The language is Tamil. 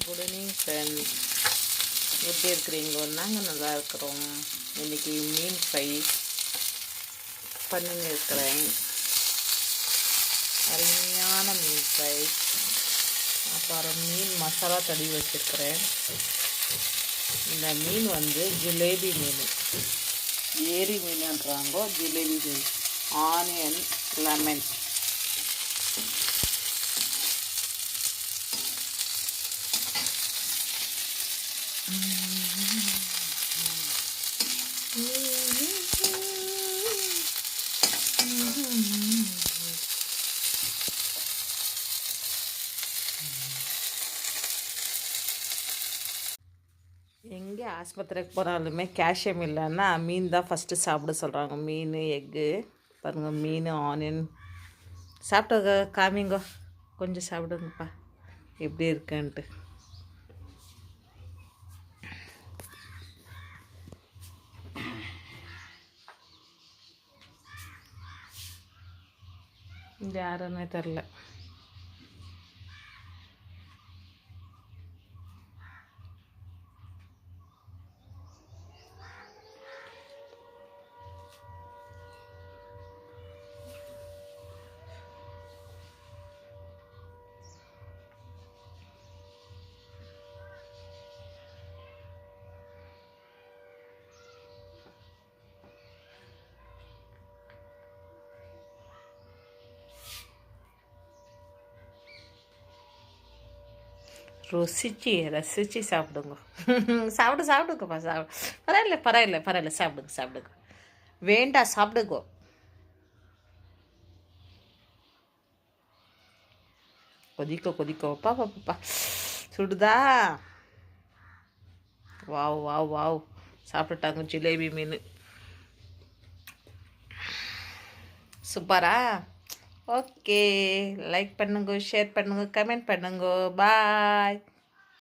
குட் ஈவினிங் ஃப்ரெண்ட்ஸ், எப்படி இருக்கிறீங்களோ? நாங்கள் நல்லா இருக்கிறோம். இன்றைக்கி மீன் ஃப்ரை பண்ணின்னு இருக்கிறேன். அருமையான மீன் ஃப்ரை. அப்புறம் மீன் மசாலா தடவி வச்சுருக்கிறேன். இந்த மீன் வந்து ஜிலேபி மீன், ஏரி மீனுன்றாங்கோ, ஜிலேபி மீன். ஆனியன், லெமன், எங்கே ஆஸ்பத்திரிக்கு போனாலுமே கால்சியம் இல்லைன்னா மீன் தான் ஃபஸ்ட்டு சாப்பிட சொல்கிறாங்க. மீன், எக்கு. பாருங்கள், மீன், ஆனியன் சாப்பிட்டு காமிங்கோ, கொஞ்சம் சாப்பிடுங்கப்பா எப்படி இருக்குன்ட்டு. இது யாருன்னே தெரில. ரசிச்சு சாப்பிடுங்க. சாப்பிடுங்கப்பா, பரவாயில்ல சாப்பிடுங்க. வேண்டாம், சாப்பிடுங்க. கொதிக்கோ பாப்பா சுடுதா? வாவ் சாப்பிட்டுட்டாங்க ஜிலேபி மீன். சூப்பரா? ஓகே, லைக் பண்ணுங்க, ஷேர் பண்ணுங்க, கமெண்ட் பண்ணுங்க. பாய்.